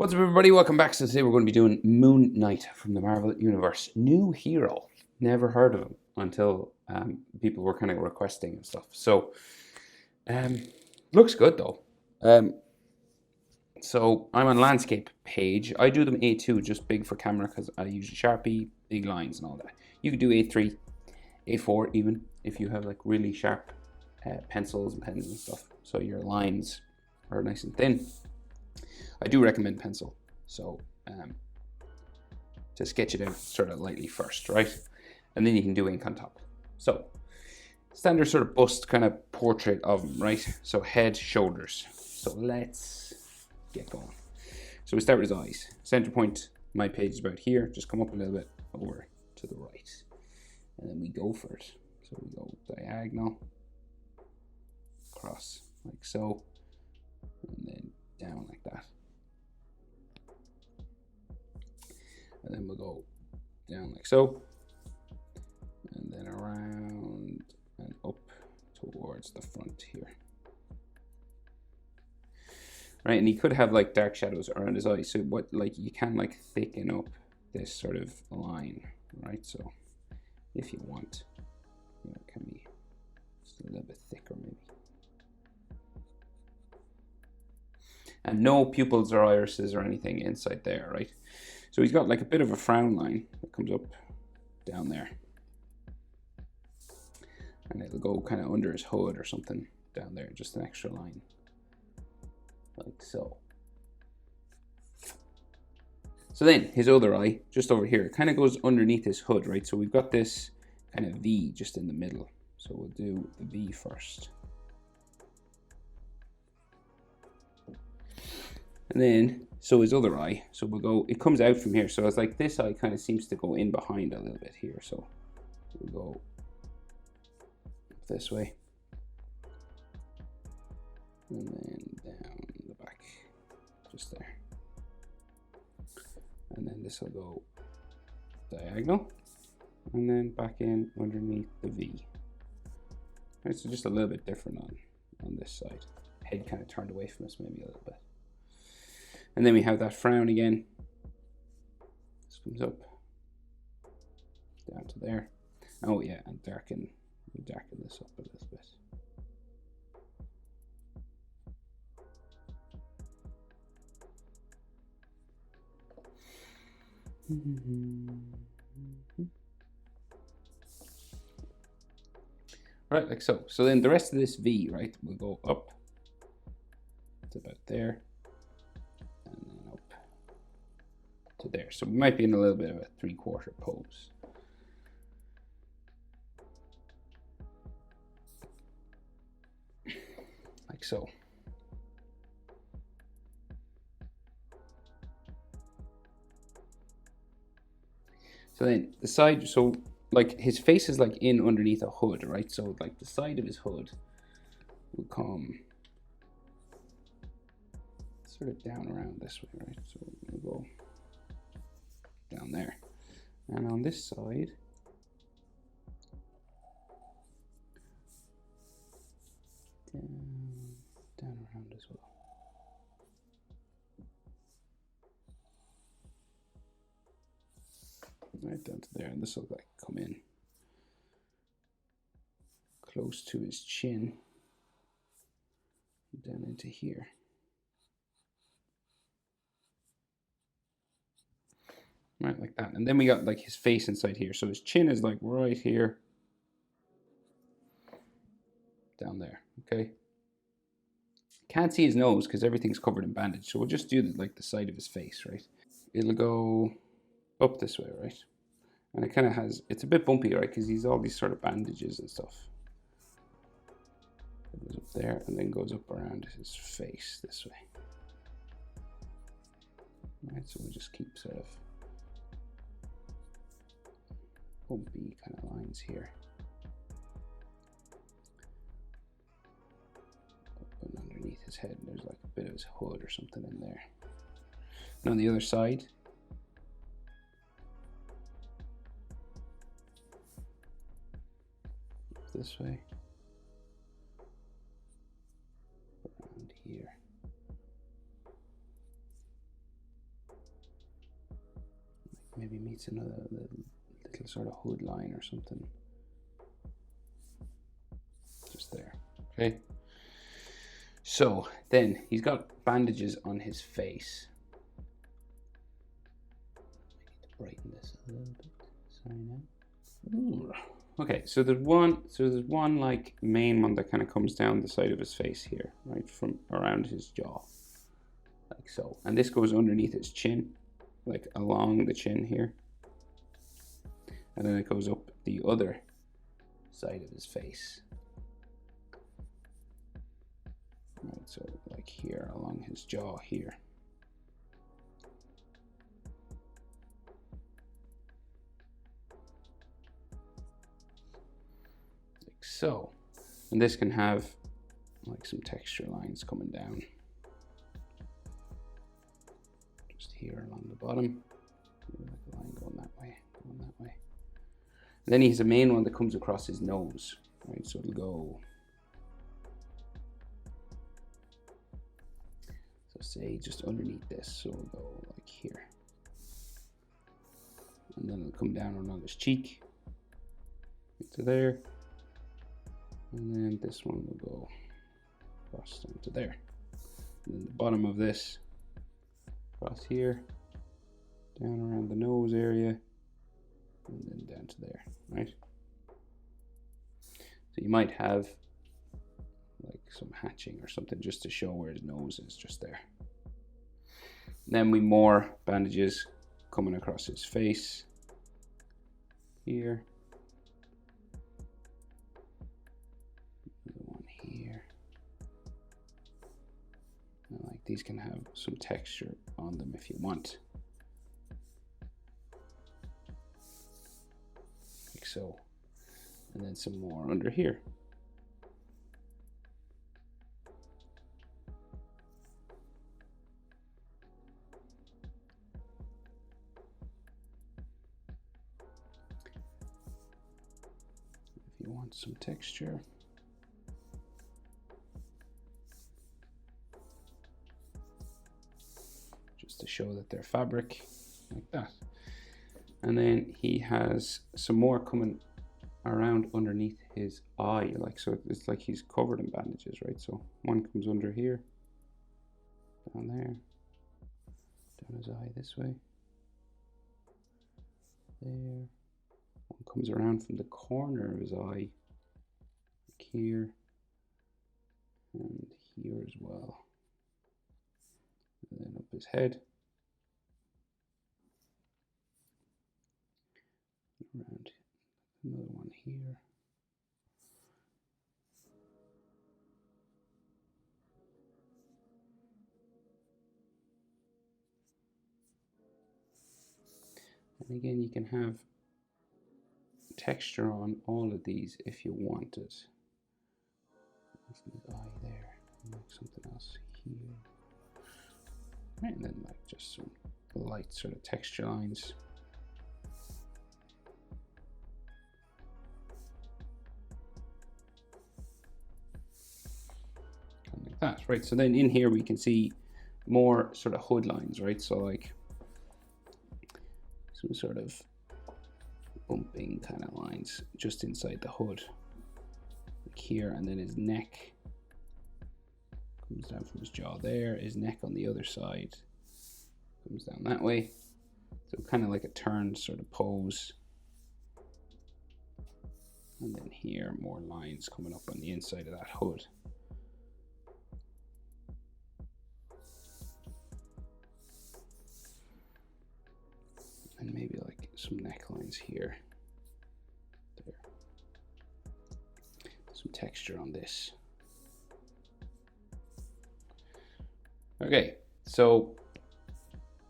What's up, everybody? Welcome back. So today we're going to be doing Moon Knight from the Marvel Universe. New hero. Never heard of him until people were kind of requesting and stuff. So, looks good though. So I'm on landscape page. I do them A2, just big for camera because I use a Sharpie, big lines and all that. You could do A3, A4 even, if you have like really sharp pencils and pens and stuff. So your lines are nice and thin. I do recommend pencil, so to sketch it out sort of lightly first, right? And then you can do ink on top. So, standard sort of bust kind of portrait of him, right? So head, shoulders. So let's get going. So we start with his eyes. Center point, my page is about here. Just come up a little bit over to the right. And then we go for it. So we go diagonal, across like so, and then down like that. And then we'll go down like so, and then around and up towards the front here. Right, and he could have like dark shadows around his eyes, so what, like, you can like thicken up this sort of line, right? So if you want, you know, it can be just a little bit thicker maybe. And no pupils or irises or anything inside there, right? So he's got like a bit of a frown line that comes up down there. And it'll go kind of under his hood or something down there, just an extra line. Like so. So then his other eye, just over here, kind of goes underneath his hood, right? So we've got this kind of V just in the middle. So we'll do the V first. And then, so his other eye, so we'll go, it comes out from here. So it's like this eye kind of seems to go in behind a little bit here. So we'll go this way. And then down the back, just there. And then this will go diagonal. And then back in underneath the V. Right, so just a little bit different on this side. Head kind of turned away from us maybe a little bit. And then we have that frown again. This comes up down to there. Oh yeah, and darken this up a little bit. Right, like so. So then the rest of this V, right, will go up to about there. To there. So we might be in a little bit of a 3/4 pose. Like so. So then the side, so like his face is like in underneath a hood, right? So like the side of his hood will come sort of down around this way, right? So we'll go down there, and on this side down around as well. Right down to there, and this will like come in close to his chin, down into here. Right, like that. And then we got like his face inside here. So his chin is like right here. Down there, okay? Can't see his nose because everything's covered in bandage. So we'll just do like the side of his face, right? It'll go up this way, right? And it kind of has, it's a bit bumpy, right? Because he's all these sort of bandages and stuff. It goes up there and then goes up around his face this way. Right, so we'll just keep sort of bumpy kind of lines here. Up and underneath his head, there's like a bit of his hood or something in there. And on the other side, this way, around here. maybe meets another little sort of hood line or something. Just there, okay? So then he's got bandages on his face. I need to brighten this a little bit. Sorry now. Ooh. Okay, so there's one like main one that kind of comes down the side of his face here, right, from around his jaw, like so. And this goes underneath his chin, like along the chin here. And then it goes up the other side of his face. Right, so like here along his jaw here. Like so. And this can have like some texture lines coming down. Just here along the bottom. Like a line going that way, going that way. And then he has a main one that comes across his nose. Right, so it'll go. Say just underneath this, so it'll go like here, and then it'll come down on his cheek to there, and then this one will go across down to there, and then the bottom of this across here, down around the nose area, and then down to there, right? So you might have like some hatching or something just to show where his nose is, just there. Then we more bandages coming across his face here. Another one here. And like these can have some texture on them if you want. Like so. And then some more under here. You want some texture. Just to show that they're fabric, like that. And then he has some more coming around underneath his eye, like so it's like he's covered in bandages, right? So one comes under here, down there, down his eye this way, there. One comes around from the corner of his eye, like here, and here as well. And then up his head. Around another one here. And again, you can have texture on all of these if you wanted. His eye there, and like something else here. Right, and then like just some light sort of texture lines. Kind of like that, right? So then in here we can see more sort of hood lines, right? So like some sort of bumping kind of lines just inside the hood, like here, and then his neck comes down from his jaw there, his neck on the other side comes down that way, so kind of like a turned sort of pose. And then here more lines coming up on the inside of that hood. And maybe like some necklines here, there, some texture on this. Okay, so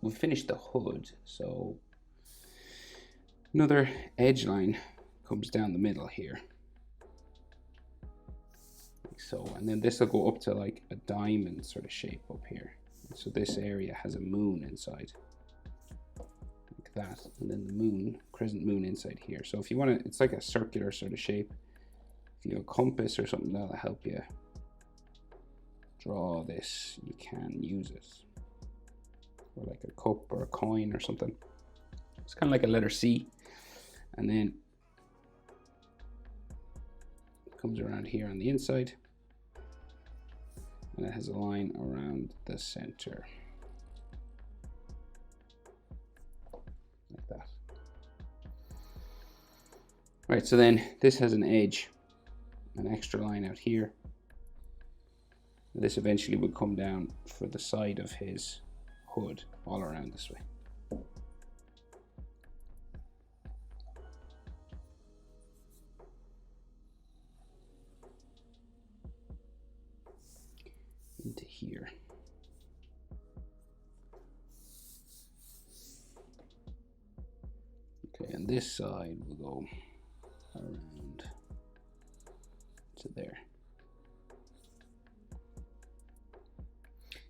we finished the hood, so another edge line comes down the middle here, like so, and then this will go up to like a diamond sort of shape up here. So this area has a moon inside, like that, and then the moon, crescent moon inside here. So if you want to, it's like a circular sort of shape. If you have a compass or something, that'll help you draw this, you can use it, or like a cup or a coin or something. It's kind of like a letter C. And then it comes around here on the inside. And it has a line around the center. Like that. Right, so then this has an edge, an extra line out here. This eventually would come down for the side of his hood all around this way. Into here. Okay, and this side will go around to there.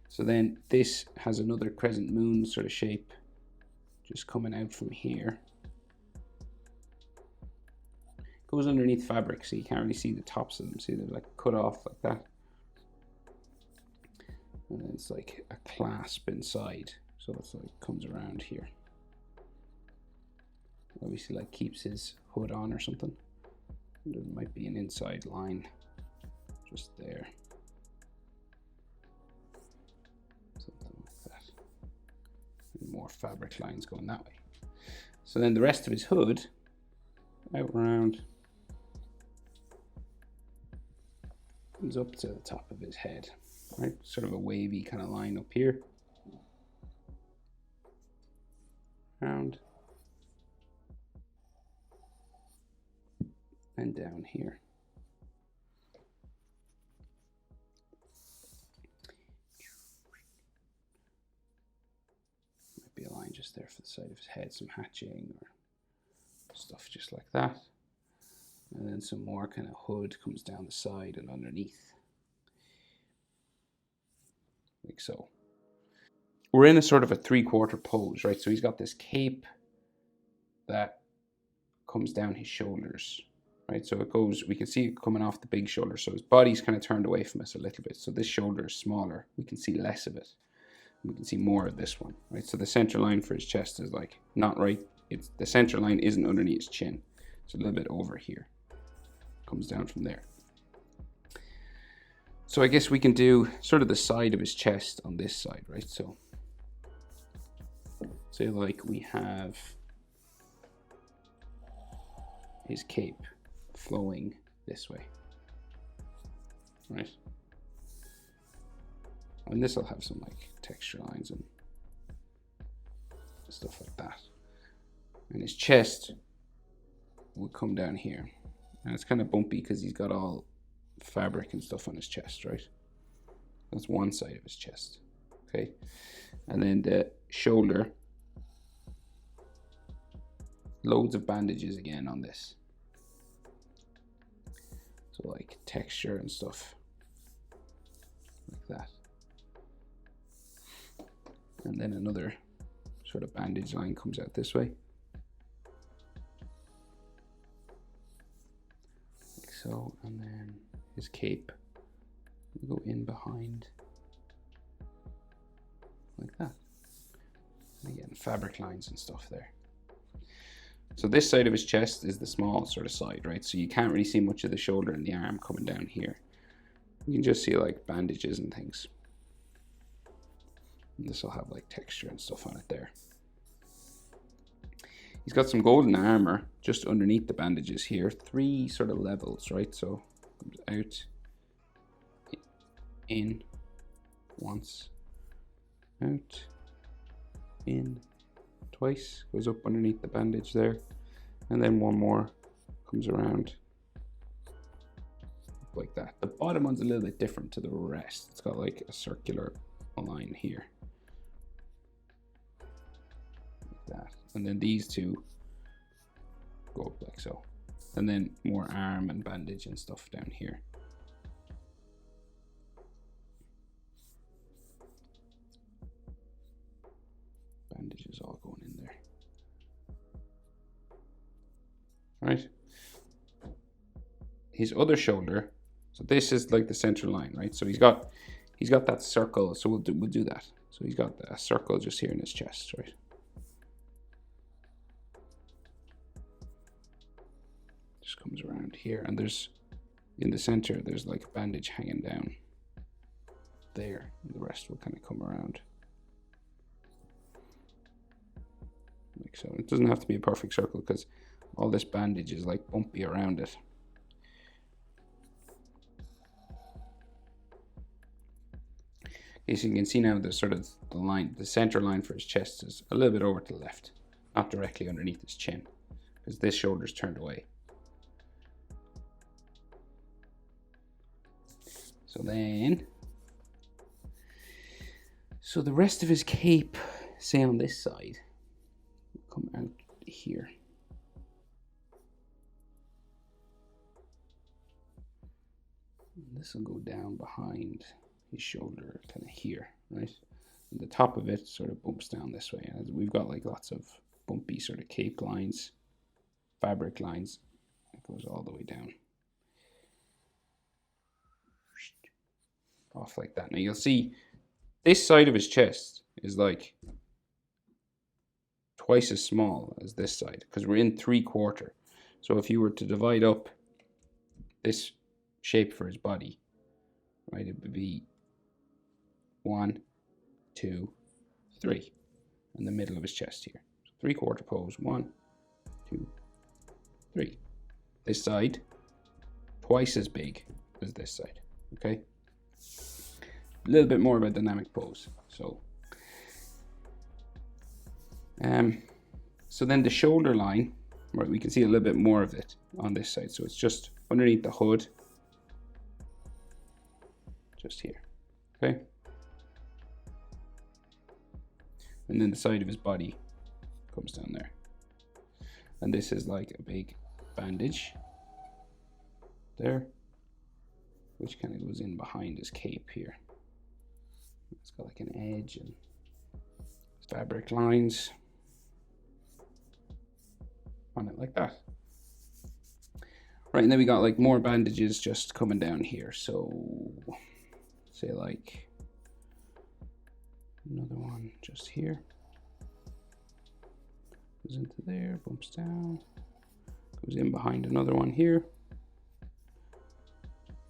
So then this has another crescent moon sort of shape just coming out from here. Goes underneath fabric, so you can't really see the tops of them. See, they're like cut off like that. And then it's like a clasp inside, so it's like comes around here. Obviously, like keeps his hood on or something. There might be an inside line just there. Something like that. And more fabric lines going that way. So then the rest of his hood, out around, comes up to the top of his head. Right, sort of a wavy kind of line up here. Round. And down here. Might be a line just there for the side of his head, some hatching or stuff just like that. And then some more kind of hood comes down the side and underneath. Like so. We're in a sort of a 3/4 pose, right? So he's got this cape that comes down his shoulders, right? So it goes, we can see it coming off the big shoulder. So his body's kind of turned away from us a little bit. So this shoulder is smaller. We can see less of it. We can see more of this one, right? So the center line for his chest is like not right. It's the center line isn't underneath his chin. It's a little bit over here. Comes down from there. So I guess we can do sort of the side of his chest on this side, right? So say like we have his cape flowing this way, right? And this will have some like texture lines and stuff like that. And his chest will come down here. And it's kind of bumpy because he's got all fabric and stuff on his chest, right? That's one side of his chest, okay? And then the shoulder, loads of bandages again on this. So like texture and stuff like that. And then another sort of bandage line comes out this way. Like so, and then his cape will go in behind like that. And again, fabric lines and stuff there. So this side of his chest is the small sort of side, right? So you can't really see much of the shoulder and the arm coming down here. You can just see like bandages and things. And this will have like texture and stuff on it there. He's got some golden armor just underneath the bandages here. 3 sort of levels, right? So comes out, in, once, out, in, twice, goes up underneath the bandage there, and then one more comes around like that. The bottom one's a little bit different to the rest. It's got like a circular line here like that, and then these two go up like so, and then more arm and bandage and stuff down here. Bandages all going in there. Right. His other shoulder, so this is like the center line, right? So he's got that circle. So we'll do that. So he's got a circle just here in his chest, right? Just comes around here, and there's, in the center, there's like a bandage hanging down there, and the rest will kind of come around. Like so. It doesn't have to be a perfect circle because all this bandage is like bumpy around it. Okay, so you can see now the sort of the line, the center line for his chest is a little bit over to the left, not directly underneath his chin, because this shoulder's turned away. So then, so the rest of his cape, say on this side, will come out here. And this will go down behind his shoulder, kind of here, right? And the top of it sort of bumps down this way. And we've got like lots of bumpy sort of cape lines, fabric lines. It goes all the way down. Off like that. Now you'll see this side of his chest is like twice as small as this side because we're in 3/4. So if you were to divide up this shape for his body, right, it would be 1, 2, 3 in the middle of his chest here. So 3/4 pose, 1, 2, 3. This side twice as big as this side. Okay, a little bit more of a dynamic pose. So so then the shoulder line, right, we can see a little bit more of it on this side. So it's just underneath the hood, just here. Okay, and then the side of his body comes down there, and this is like a big bandage there, which kind of goes in behind his cape here. It's got like an edge and fabric lines on it like that. Right, and then we got like more bandages just coming down here. So say like another one just here, goes into there, bumps down, goes in behind another one here,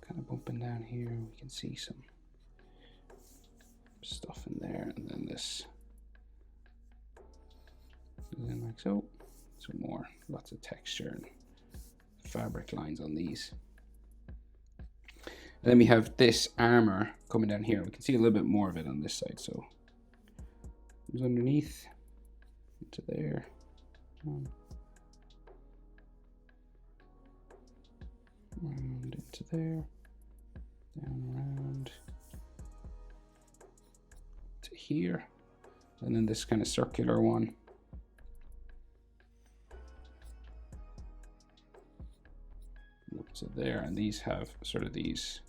kind of bumping down here. We can see some stuff in there, and then this goes in like so. Some more, lots of texture and fabric lines on these. And then we have this armor coming down here. We can see a little bit more of it on this side. So it goes underneath into there. Around into there. Down around to here. And then this kind of circular one. Up to there, and these have sort of these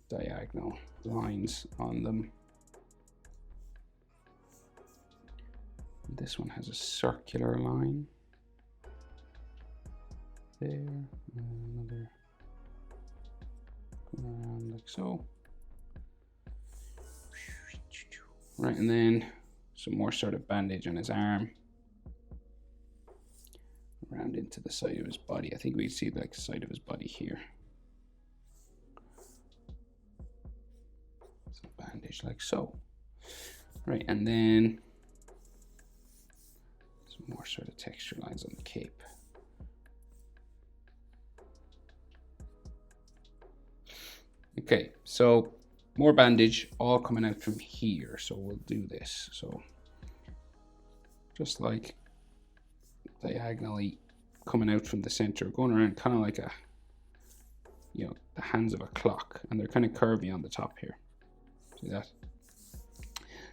diagonal lines on them. This one has a circular line there, and another going around like so. Right, and then some more sort of bandage on his arm. Around into the side of his body. I think we see like the side of his body here. Some bandage like so. Right, and then some more sort of texture lines on the cape. Okay, so more bandage all coming out from here. So we'll do this. So just like diagonally coming out from the center, going around kind of like a, you know, the hands of a clock, and they're kind of curvy on the top here. See that?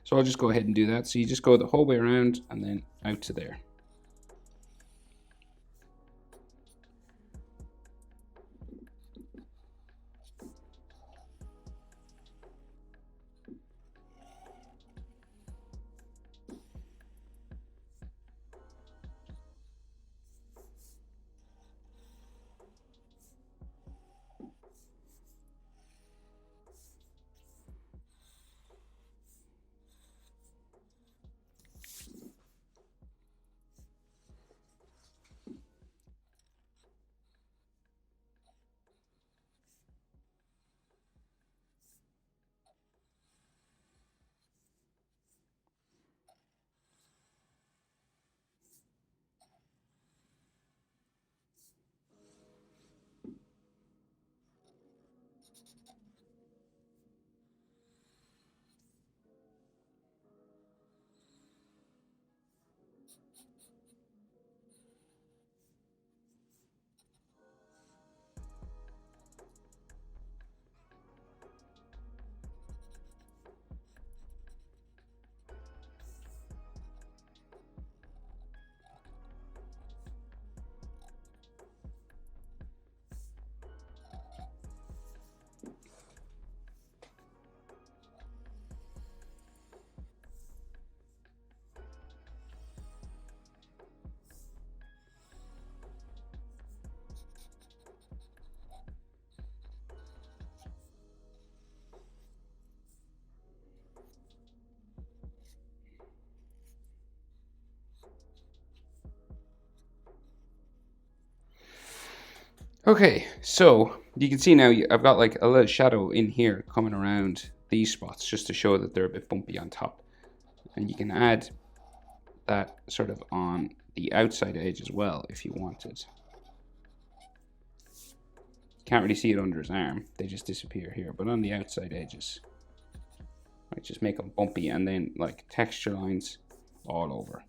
So I'll just go ahead and do that. So you just go the whole way around and then out to there. Okay, so you can see now I've got like a little shadow in here coming around these spots just to show that they're a bit bumpy on top. And you can add that sort of on the outside edge as well if you wanted. Can't really see it under his arm, they just disappear here, but on the outside edges, right, just make them bumpy, and then like texture lines all over.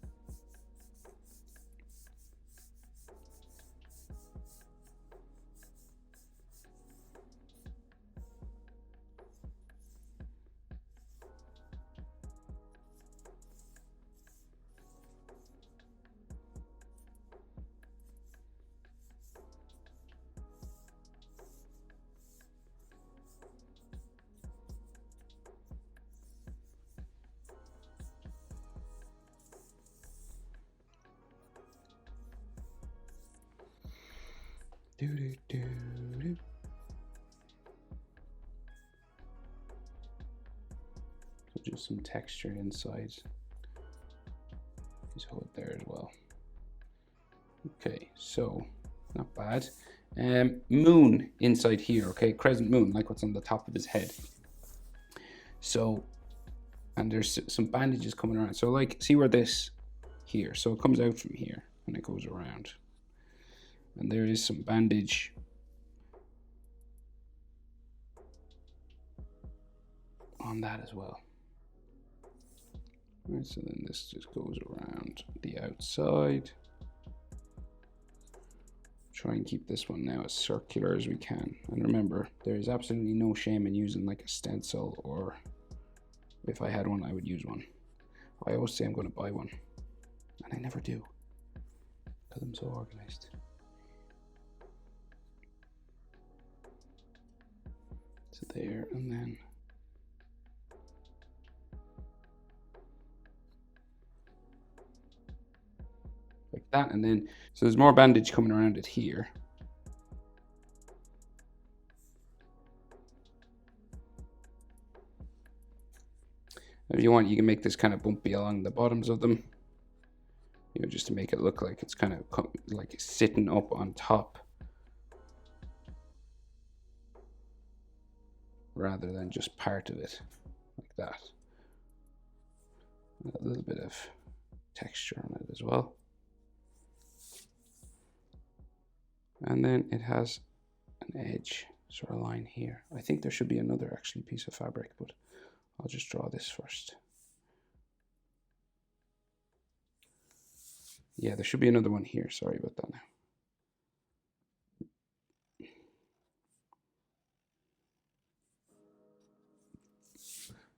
So just some texture inside his hood there as well. Okay, so not bad. Moon inside here, okay, crescent moon, like what's on the top of his head. So, and there's some bandages coming around. So like, see where this here, so it comes out from here and it goes around. And there is some bandage on that as well. Right, so then this just goes around the outside. Try and keep this one now as circular as we can. And remember, there is absolutely no shame in using like a stencil, or if I had one, I would use one. I always say I'm going to buy one, and I never do because I'm so organized. So there, and then like that, and then so there's more bandage coming around it here. If you want, you can make this kind of bumpy along the bottoms of them, you know, just to make it look like it's kind of like it's sitting up on top rather than just part of it like that. A little bit of texture on it as well. And then it has an edge sort of line here. I think there should be another actually piece of fabric, but I'll just draw this first. Yeah, there should be another one here. Sorry about that now.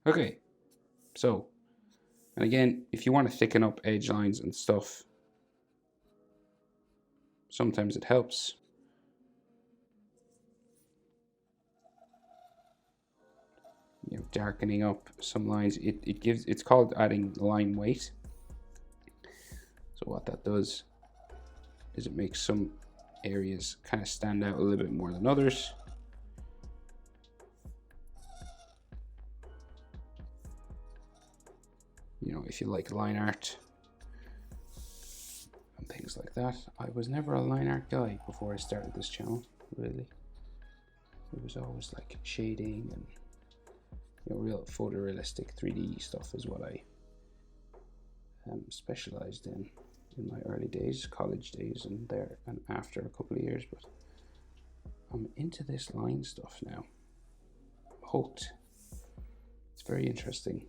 Okay, so, and again, if you want to thicken up edge lines and stuff, sometimes it helps. You know, darkening up some lines. It's called adding line weight. So what that does is it makes some areas kind of stand out a little bit more than others. You know, if you like line art and things like that. I was never a line art guy before I started this channel, really. It was always like shading and, you know, real photorealistic 3D stuff is what I specialized in my early days, college days, and there and after a couple of years. But I'm into this line stuff now. I'm hooked. It's very interesting.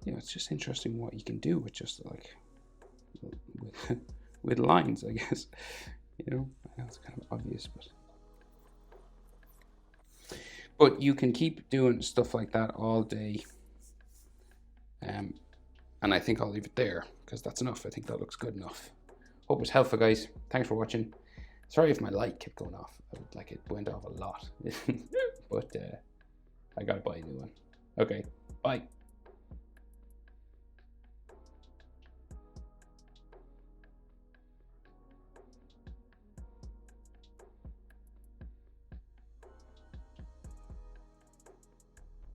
Yeah, it's just interesting what you can do with just like with lines, I guess. You know, I know it's kind of obvious, but you can keep doing stuff like that all day. And I think I'll leave it there because that's enough. I think that looks good enough. Hope it's helpful, guys. Thanks for watching. Sorry if my light kept going off. Like it went off a lot. But I gotta buy a new one. Okay, bye.